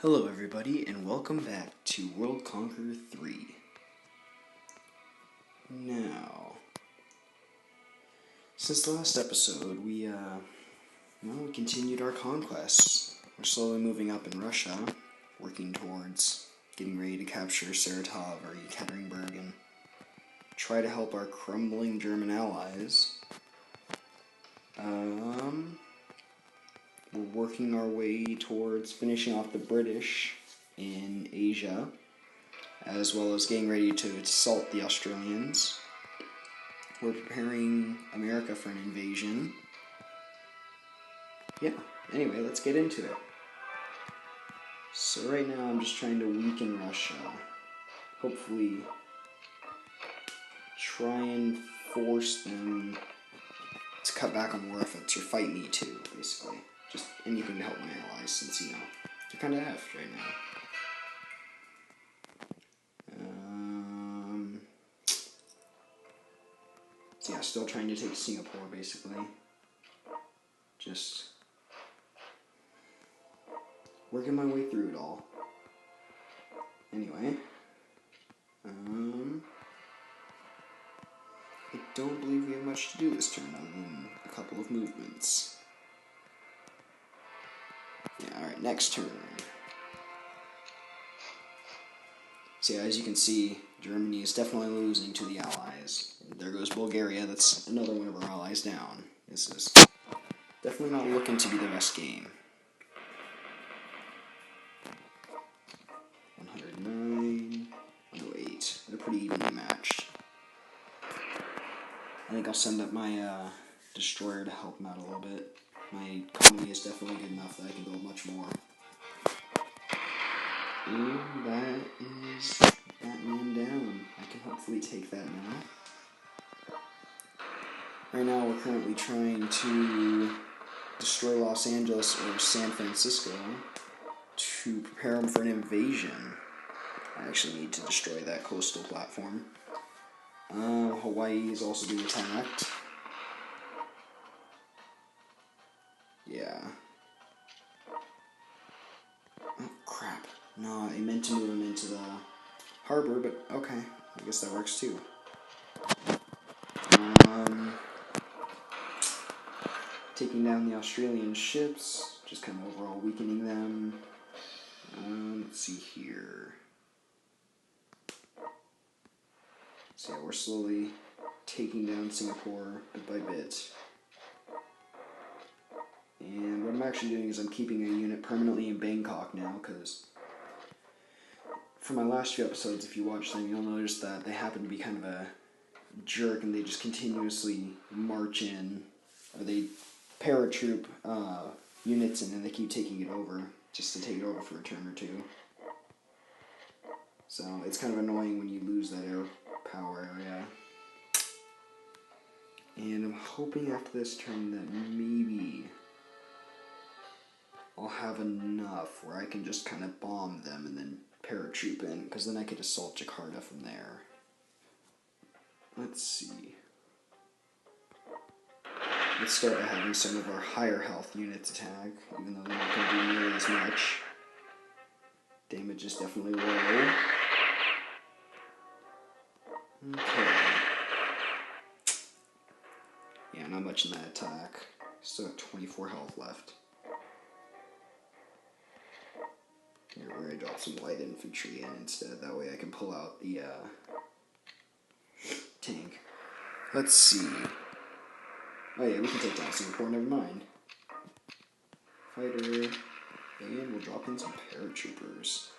Hello everybody, and welcome back to World Conqueror 3. Now, since the last episode, we continued our conquests. We're slowly moving up in Russia, working towards getting ready to capture Saratov or Ekaterinburg and try to help our crumbling German allies. We're working our way towards finishing off the British in Asia, as well as getting ready to assault the Australians. We're preparing America for an invasion. Yeah, anyway, let's get into it. So right now I'm just trying to weaken Russia. Hopefully try and force them to cut back on war efforts or fight me too, basically. Just anything to help my allies, since, you know, they're kind of effed right now. So yeah, still trying to take Singapore, basically. Just working my way through it all. Anyway, I don't believe we have much to do this turn other than a couple of movements. Yeah, alright, next turn. So yeah, as you can see, Germany is definitely losing to the Allies. There goes Bulgaria, that's another one of our allies down. This is definitely not looking to be the best game. 109, 108. They're pretty evenly matched. I think I'll send up my destroyer to help them out a little bit. My economy is definitely good enough that I can build much more. And that is that man down. I can hopefully take that now. Right now we're currently trying to destroy Los Angeles or San Francisco to prepare them for an invasion. I actually need to destroy that coastal platform. Hawaii is also being attacked. Yeah. Oh, crap. No, I meant to move them into the harbor, but okay. I guess that works too. Taking down the Australian ships, just kind of overall weakening them. Let's see here. So yeah, we're slowly taking down Singapore bit by bit. And what I'm actually doing is I'm keeping a unit permanently in Bangkok now, because for my last few episodes, if you watch them, you'll notice that they happen to be kind of a jerk and they just continuously march in, or they paratroop units in and they keep taking it over, just to take it over for a turn or two. So it's kind of annoying when you lose that air power area. And I'm hoping after this turn that maybe I'll have enough where I can just kind of bomb them and then paratroop in, because then I could assault Jakarta from there. Let's see. Let's start by having some of our higher health units attack, even though they're not going to do nearly as much. Damage is definitely low. Okay. Yeah, not much in that attack. Still have 24 health left. Here, we're going to drop some light infantry in instead. That way I can pull out the tank. Let's see. Oh yeah, we can take down Singapore, never mind. Fighter. And we'll drop in some paratroopers.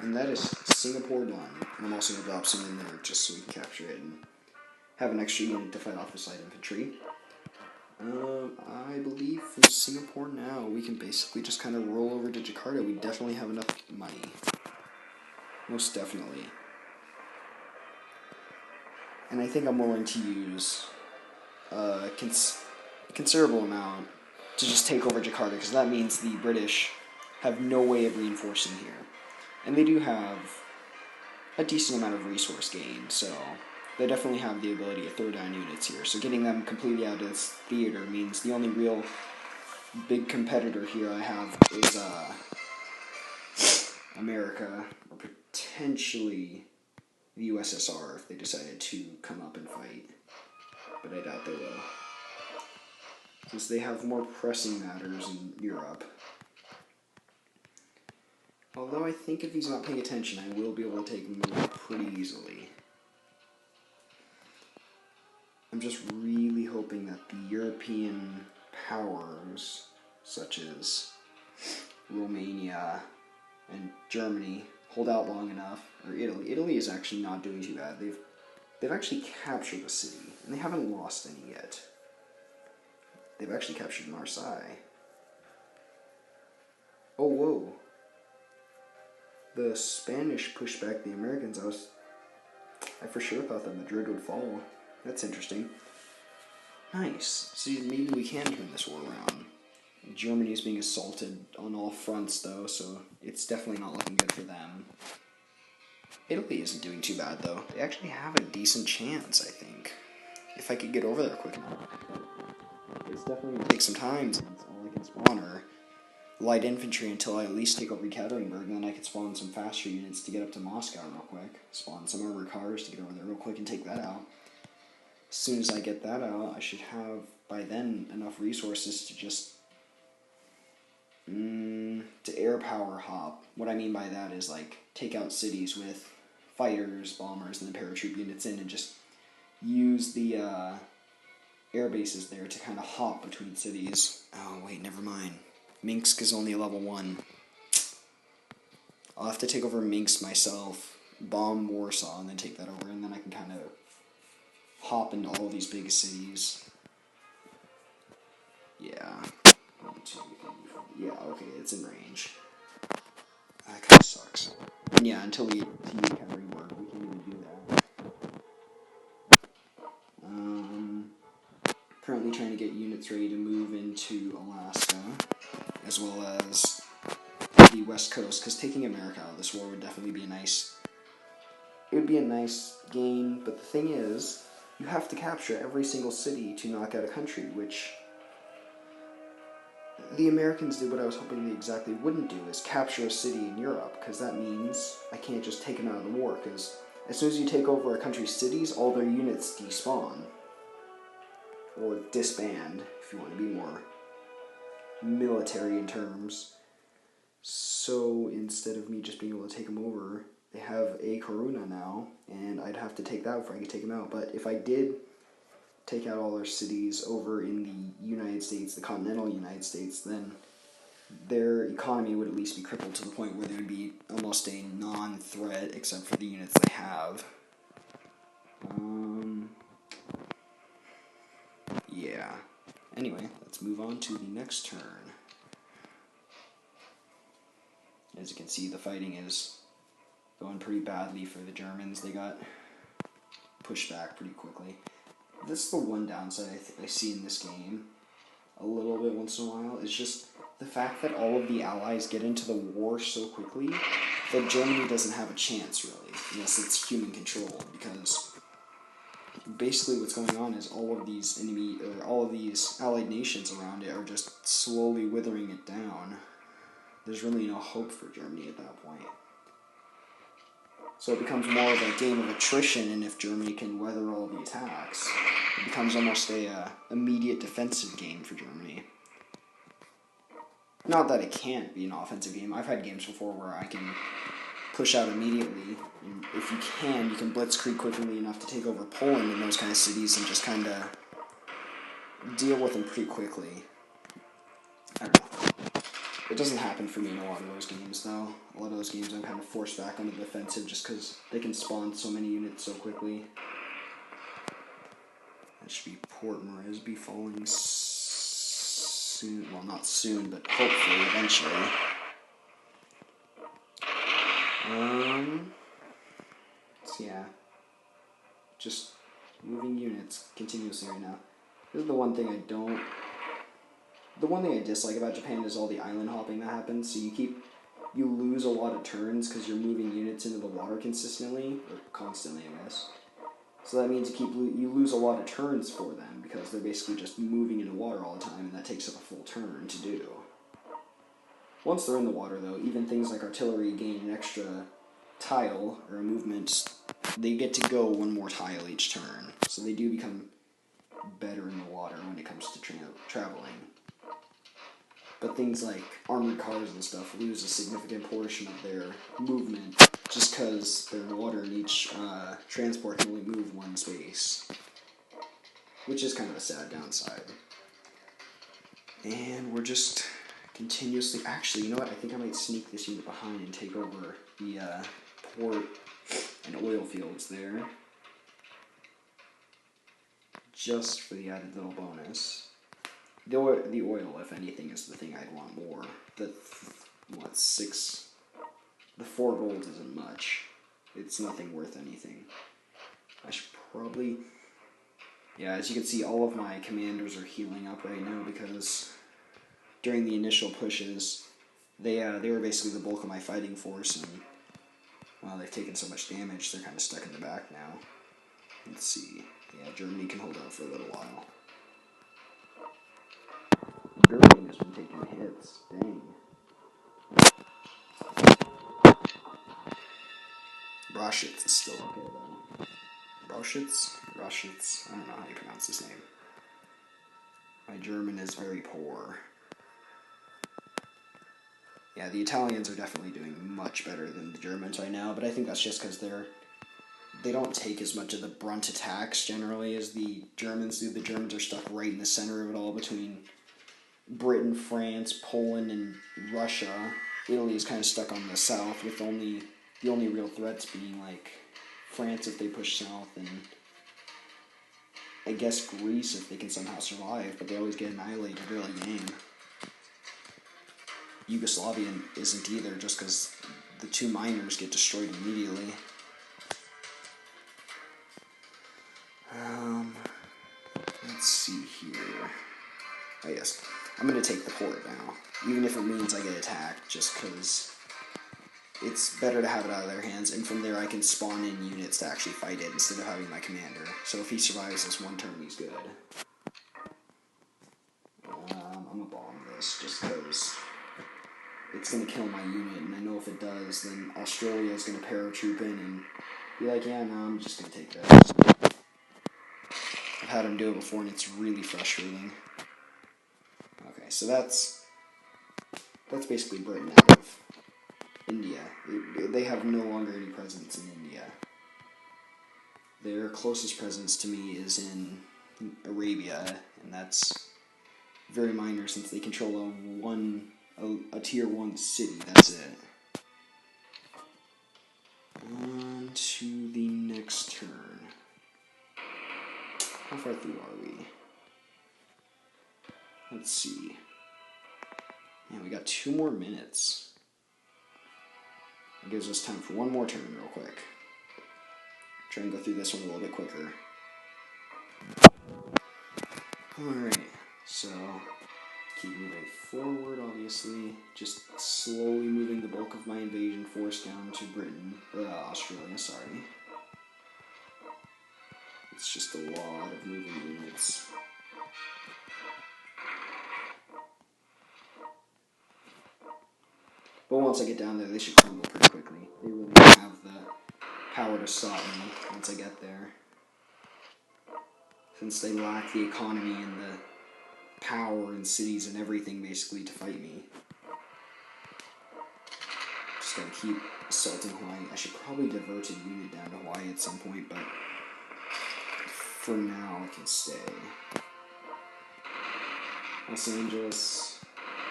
And that is Singapore done. And I'm also going to drop some in there just so we can capture it and have an extra unit to fight off with light infantry. I believe from Singapore now, we can basically just kind of roll over to Jakarta. We definitely have enough money. Most definitely. And I think I'm willing to use a considerable amount to just take over Jakarta, because that means the British have no way of reinforcing here. And they do have a decent amount of resource gain, so they definitely have the ability to throw down units here. So getting them completely out of this theater means the only real big competitor here I have is America, or potentially the USSR if they decided to come up and fight. But I doubt they will, since they have more pressing matters in Europe. Although I think if he's not paying attention, I will be able to take him over pretty easily. I'm just really hoping that the European powers, such as Romania and Germany, hold out long enough, or Italy. Italy is actually not doing too bad. They've actually captured the city, and they haven't lost any yet. They've actually captured Marseille. Oh, whoa. The Spanish pushed back the Americans. I for sure thought that Madrid would fall. That's interesting. Nice. See, maybe we can turn this war around. Germany is being assaulted on all fronts, though, so it's definitely not looking good for them. Italy isn't doing too bad, though. They actually have a decent chance, I think. If I could get over there quick enough. It's definitely going to take some time, since all I can spawn are light infantry until I at least take over Ekaterinburg, and then I can spawn some faster units to get up to Moscow real quick. Spawn some armored cars to get over there real quick and take that out. As soon as I get that out, I should have, by then, enough resources to just to air power hop. What I mean by that is, like, take out cities with fighters, bombers, and then paratroop units in, and just use the air bases there to kind of hop between cities. Oh, wait, never mind. Minsk is only a level 1. I'll have to take over Minsk myself, bomb Warsaw, and then take that over, and then I can kind of hop into all these big cities. Yeah. 1, 2, 3, 4. Yeah, okay, it's in range. That kind of sucks. And yeah, until we get to Ekaterinburg, we can't even do that. Currently trying to get units ready to move into Alaska, as well as the West Coast, because taking America out of this war would definitely be a nice gain, but the thing is, you have to capture every single city to knock out a country, which the Americans did what I was hoping they exactly wouldn't do, is capture a city in Europe, because that means I can't just take them out of the war, because as soon as you take over a country's cities, all their units despawn. Or disband, if you want to be more military in terms. So instead of me just being able to take them over, they have a Coruna now, and I'd have to take that before I could take them out. But if I did take out all their cities over in the United States, the continental United States, then their economy would at least be crippled to the point where they would be almost a non-threat, except for the units they have. Yeah. Anyway, let's move on to the next turn. As you can see, the fighting is going pretty badly for the Germans. They got pushed back pretty quickly. This is the one downside I see in this game a little bit once in a while, is just the fact that all of the allies get into the war so quickly that Germany doesn't have a chance, really, unless it's human controlled, because basically what's going on is all of these allied nations around it are just slowly withering it down. There's really no hope for Germany at that point. So it becomes more of a game of attrition, and if Germany can weather all the attacks, it becomes almost a immediate defensive game for Germany. Not that it can't be an offensive game. I've had games before where I can push out immediately, and if you can blitzkrieg quickly enough to take over Poland and those kind of cities and just kind of deal with them pretty quickly. I don't know. It doesn't happen for me in a lot of those games, though. A lot of those games I'm kind of forced back on the defensive just because they can spawn so many units so quickly. That should be Port Moresby falling soon. Well, not soon, but hopefully, eventually. So yeah. Just moving units continuously right now. This is the one thing I don't... The one thing I dislike about Japan is all the island hopping that happens. So you lose a lot of turns because you're moving units into the water consistently, or constantly, I guess. So that means you lose a lot of turns for them because they're basically just moving into water all the time, and that takes up a full turn to do. Once they're in the water, though, even things like artillery gain an extra tile or a movement. They get to go one more tile each turn, so they do become better in the water when it comes to traveling. But things like armored cars and stuff lose a significant portion of their movement just because they're in the water and each transport can only move one space, which is kind of a sad downside. And we're just continuously... Actually, you know what? I think I might sneak this unit behind and take over the port and oil fields there, just for the added little bonus. The oil, if anything, is the thing I'd want more. The 4 gold isn't much. It's nothing worth anything. I should probably... Yeah, as you can see, all of my commanders are healing up right now because during the initial pushes, they were basically the bulk of my fighting force, and well, they've taken so much damage, they're kind of stuck in the back now. Let's see. Yeah, Germany can hold out for a little while. Germany has been taking hits. Dang. Brauchitz is still okay, though. Brauchitz? I don't know how you pronounce his name. My German is very poor. Yeah, the Italians are definitely doing much better than the Germans right now, but I think that's just because they don't take as much of the brunt attacks generally as the Germans do. The Germans are stuck right in the center of it all between Britain, France, Poland, and Russia. Italy is kind of stuck on the south, with the only real threats being like France if they push south, and I guess Greece if they can somehow survive, but they always get annihilated early game. Yugoslavia isn't either, just because the 2 miners get destroyed immediately. Let's see here. Oh yes, I'm going to take the port now, even if it means I get attacked, just because it's better to have it out of their hands, and from there I can spawn in units to actually fight it instead of having my commander. So if he survives this one turn, he's good. I'm going to bomb this, just because it's going to kill my unit, and I know if it does, then Australia is going to paratroop in and be like, yeah, no, I'm just going to take that. I've had him do it before, and it's really frustrating. Okay, so that's basically Britain out of India. They have no longer any presence in India. Their closest presence to me is in Arabia, and that's very minor since they control a tier 1 city. That's it. On to the next turn. How far through are we? Let's see. Man, we got 2 more minutes. It gives us time for one more turn real quick. Try and go through this one a little bit quicker. Alright, so keep moving forward, obviously. Just slowly moving the bulk of my invasion force down to Australia, sorry. It's just a lot of moving units. But once I get down there, they should crumble pretty quickly. They really don't have the power to stop me once I get there. Since they lack the economy and the power and cities and everything, basically, to fight me. Just gotta keep assaulting Hawaii. I should probably divert a unit down to Hawaii at some point, but for now, I can stay. Los Angeles,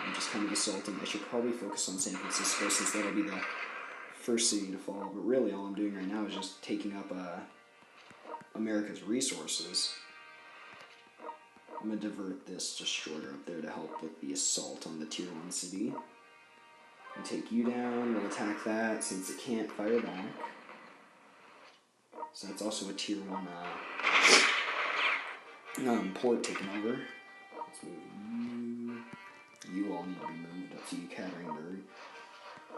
I'm just kind of assaulting. I should probably focus on San Francisco since that'll be the first city to fall, but really all I'm doing right now is just taking up America's resources. I'm going to divert this destroyer up there to help with the assault on the tier 1 city. And take you down, we'll attack that since it can't fire back. So that's also a tier 1 port taken over. Let's move you. You all need to be moved up to Ekaterinburg.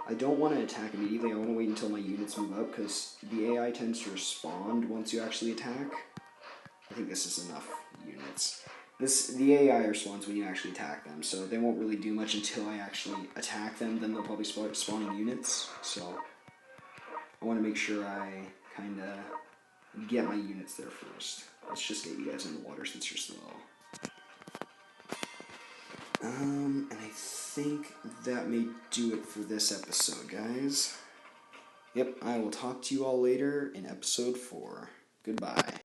I don't want to attack immediately. I want to wait until my units move up because the AI tends to respond once you actually attack. I think this is enough units. The AI are spawns when you actually attack them, so they won't really do much until I actually attack them. Then they'll probably start spawning units. So I want to make sure I kind of get my units there first. Let's just get you guys in the water since you're slow. And I think that may do it for this episode, guys. Yep, I will talk to you all later in episode 4. Goodbye.